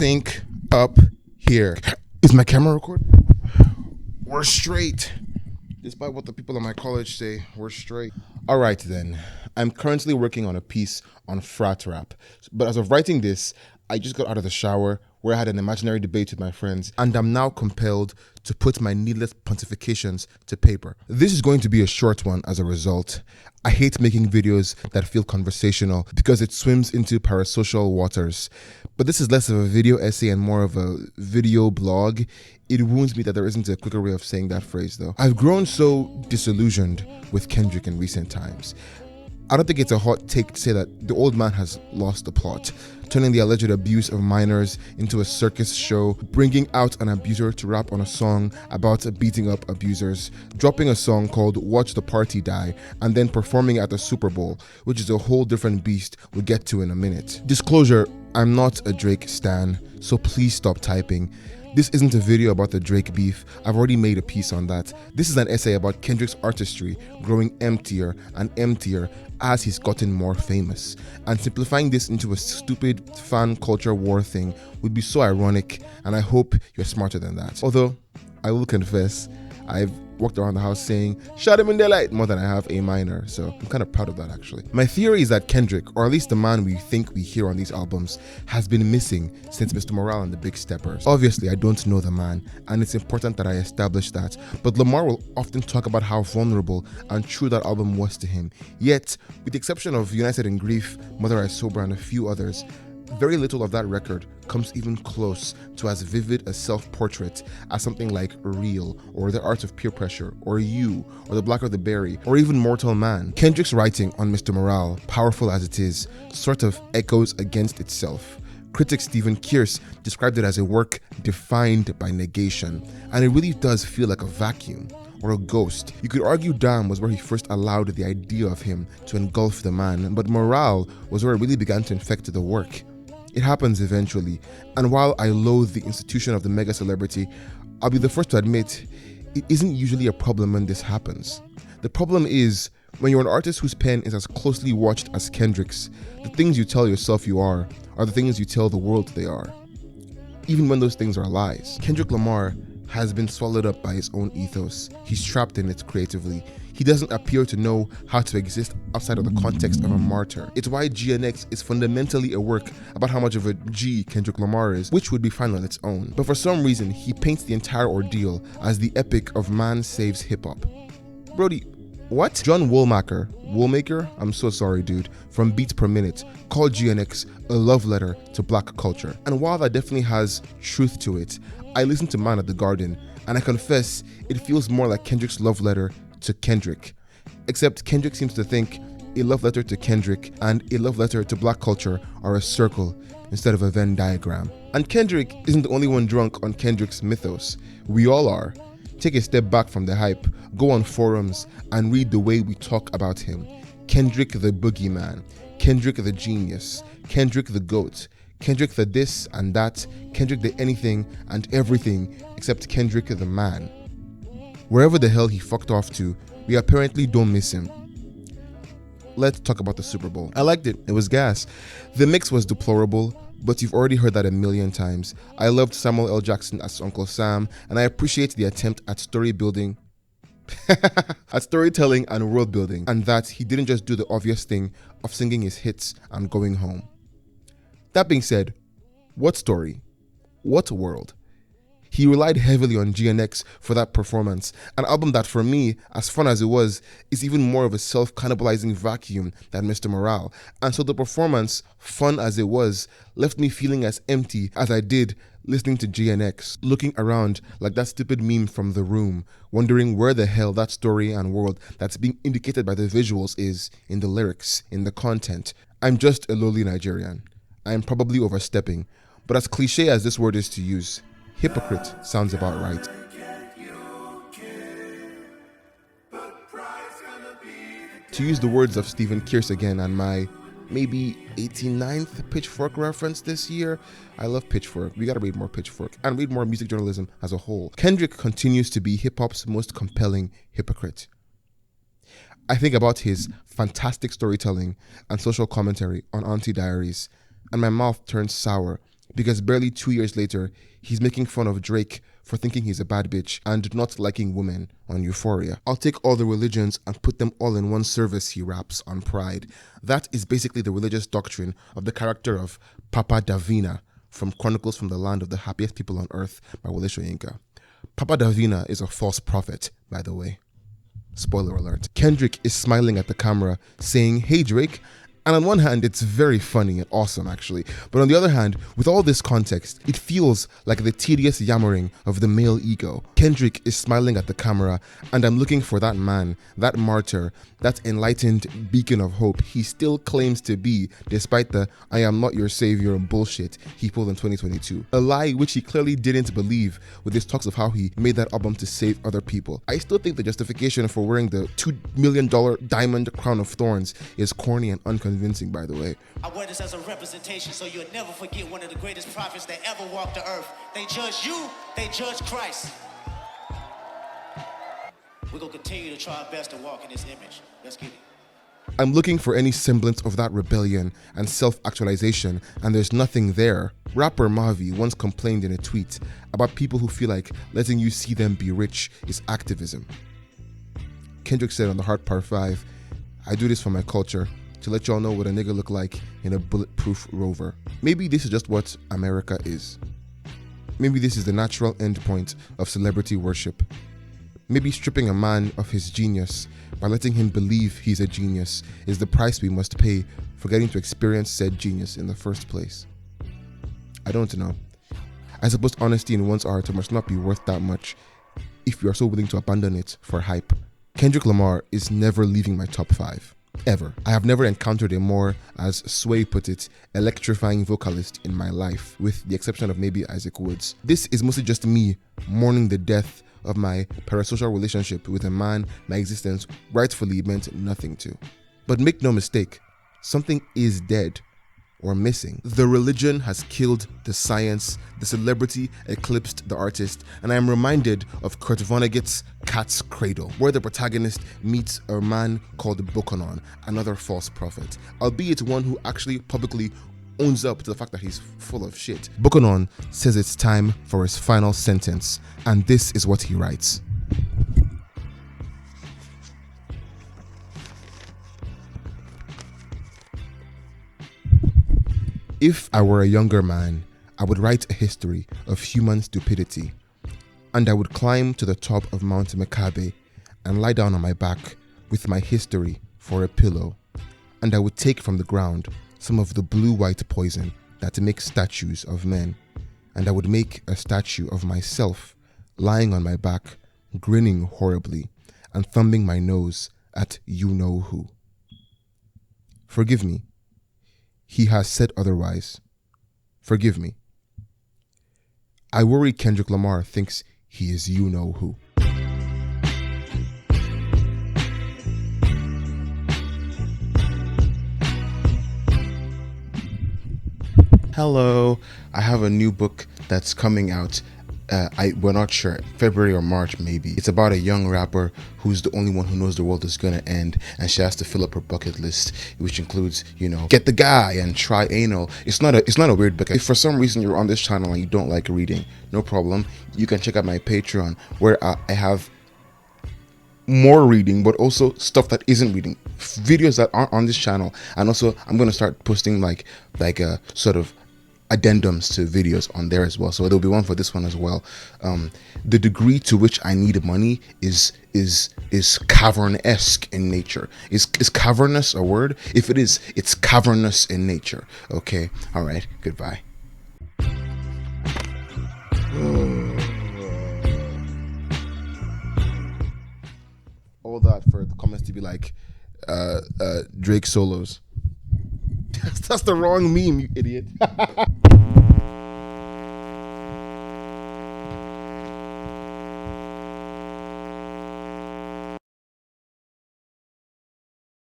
sync up here. Is my camera recording? We're straight. Despite what the people in my college say, we're straight. All right then. I'm currently working on a piece on frat rap. But as of writing this, I just got out of the shower where I had an imaginary debate with my friends, and I'm now compelled to put my needless pontifications to paper. This is going to be a short one as a result. I hate making videos that feel conversational because it swims into parasocial waters. But this is less of a video essay and more of a video blog. It wounds me that there isn't a quicker way of saying that phrase though. I've grown so disillusioned with Kendrick in recent times. I don't think it's a hot take to say that the old man has lost the plot, turning the alleged abuse of minors into a circus show, bringing out an abuser to rap on a song about beating up abusers, dropping a song called Watch the Party Die, and then performing at the Super Bowl, which is a whole different beast we'll get to in a minute. Disclosure, I'm not a Drake stan, so please stop typing. This isn't a video about the Drake beef. I've already made a piece on that. This is an essay about Kendrick's artistry growing emptier and emptier as he's gotten more famous. And simplifying this into a stupid fan culture war thing would be so ironic, and I hope you're smarter than that. Although, I will confess, I've walked around the house saying, shot him in the light, more than I have A minor, so I'm kind of proud of that actually. My theory is that Kendrick, or at least the man we think we hear on these albums, has been missing since Mr. Morale and the Big Steppers. Obviously, I don't know the man, and it's important that I establish that, but Lamar will often talk about how vulnerable and true that album was to him. Yet, with the exception of United in Grief, Mother I Sober, and a few others, very little of that record comes even close to as vivid a self-portrait as something like Real, or The Art of Peer Pressure, or You, or The Blacker the Berry, or even Mortal Man. Kendrick's writing on Mr. Morale, powerful as it is, sort of echoes against itself. Critic Stephen Kearse described it as a work defined by negation, and it really does feel like a vacuum, or a ghost. You could argue Damn was where he first allowed the idea of him to engulf the man, but Morale was where it really began to infect the work. It happens eventually, and while I loathe the institution of the mega celebrity, I'll be the first to admit it isn't usually a problem when this happens. The problem is when you're an artist whose pen is as closely watched as Kendrick's, the things you tell yourself you are the things you tell the world they are, even when those things are lies. Kendrick Lamar has been swallowed up by his own ethos. He's trapped in it creatively. He doesn't appear to know how to exist outside of the context of a martyr. It's why GNX is fundamentally a work about how much of a G Kendrick Lamar is, which would be fine on its own. But for some reason, he paints the entire ordeal as the epic of man saves hip-hop. Brody, what? John Woolmaker, I'm so sorry dude, from Beats Per Minute, called GNX a love letter to black culture. And while that definitely has truth to it, I listened to Man at the Garden, and I confess it feels more like Kendrick's love letter to Kendrick. Except Kendrick seems to think a love letter to Kendrick and a love letter to black culture are a circle instead of a Venn diagram. And Kendrick isn't the only one drunk on Kendrick's mythos. We all are. Take a step back from the hype, go on forums, and read the way we talk about him. Kendrick the boogeyman, Kendrick the genius, Kendrick the goat, Kendrick the this and that, Kendrick the anything and everything except Kendrick the man. Wherever the hell he fucked off to, we apparently don't miss him. Let's talk about the Super Bowl. I liked it. It was gas. The mix was deplorable, but you've already heard that a million times. I loved Samuel L. Jackson as Uncle Sam, and I appreciate the attempt at storytelling and world building, and that he didn't just do the obvious thing of singing his hits and going home. That being said, what story? What world? He relied heavily on GNX for that performance, an album that for me, as fun as it was, is even more of a self-cannibalizing vacuum than Mr. Morale. And so the performance, fun as it was, left me feeling as empty as I did listening to GNX, looking around like that stupid meme from The Room, wondering where the hell that story and world that's being indicated by the visuals is, in the lyrics, in the content. I'm just a lowly Nigerian. I'm probably overstepping, but as cliche as this word is to use, hypocrite sounds about right. To use the words of Stephen Kearse again and my maybe 89th Pitchfork reference this year, I love Pitchfork. We gotta read more Pitchfork and read more music journalism as a whole. Kendrick continues to be hip-hop's most compelling hypocrite. I think about his fantastic storytelling and social commentary on Auntie Diaries, and my mouth turns sour because barely 2 years later, he's making fun of Drake for thinking he's a bad bitch and not liking women on Euphoria. I'll take all the religions and put them all in one service, he raps on Pride. That is basically the religious doctrine of the character of Papa Davina from Chronicles from the Land of the Happiest People on Earth by Wole Soyinka. Papa Davina is a false prophet, by the way. Spoiler alert. Kendrick is smiling at the camera saying, "Hey Drake." And on one hand, it's very funny and awesome, actually. But on the other hand, with all this context, it feels like the tedious yammering of the male ego. Kendrick is smiling at the camera, and I'm looking for that man, that martyr, that enlightened beacon of hope he still claims to be, despite the "I am not your savior" bullshit he pulled in 2022. A lie which he clearly didn't believe with his talks of how he made that album to save other people. I still think the justification for wearing the $2 million diamond crown of thorns is corny and unconvincing, by the way. I wear this as a representation so you'll never forget one of the greatest prophets that ever walked the earth. They judge you, they judge Christ. We're going to continue to try our best to walk in his image. Let's get it. I'm looking for any semblance of that rebellion and self-actualization, and there's nothing there. Rapper Mavi once complained in a tweet about people who feel like letting you see them be rich is activism. Kendrick said on The Heart Part 5, "I do this for my culture, to let y'all know what a nigga look like in a bulletproof Rover." Maybe this is just what America is. Maybe this is the natural endpoint of celebrity worship. Maybe stripping a man of his genius by letting him believe he's a genius is the price we must pay for getting to experience said genius in the first place. I don't know. I suppose honesty in one's art must not be worth that much if you are so willing to abandon it for hype. Kendrick Lamar is never leaving my top 5. Ever. I have never encountered a more, as Sway put it, electrifying vocalist in my life, with the exception of maybe Isaac Woods. This is mostly just me mourning the death of my parasocial relationship with a man my existence rightfully meant nothing to. But make no mistake, something is dead or missing. The religion has killed the science, the celebrity eclipsed the artist, and I am reminded of Kurt Vonnegut's Cat's Cradle, where the protagonist meets a man called Bēkon, another false prophet, albeit one who actually publicly owns up to the fact that he's full of shit. Bēkon says it's time for his final sentence, and this is what he writes. If I were a younger man, I would write a history of human stupidity, and I would climb to the top of Mount Makabe and lie down on my back with my history for a pillow, and I would take from the ground some of the blue-white poison that makes statues of men, and I would make a statue of myself lying on my back, grinning horribly, and thumbing my nose at you-know-who. Forgive me. He has said otherwise. Forgive me. I worry Kendrick Lamar thinks he is you-know-who. Hello, I have a new book that's coming out. We're not sure, February or March maybe. It's about a young rapper who's the only one who knows the world is gonna end, and she has to fill up her bucket list, which includes, get the guy and try anal. It's not a weird book. If for some reason you're on this channel and you don't like reading, no problem. You can check out my Patreon, where I have more reading, but also stuff that isn't reading, videos that aren't on this channel, and also I'm gonna start posting like a sort of addendums to videos on there as well, so there'll be one for this one as well. The degree to which I need money is cavern-esque in nature. Is cavernous a word? If it is, it's cavernous in nature. Okay, all right, goodbye. All that for the comments to be like Drake solos. That's the wrong meme, you idiot.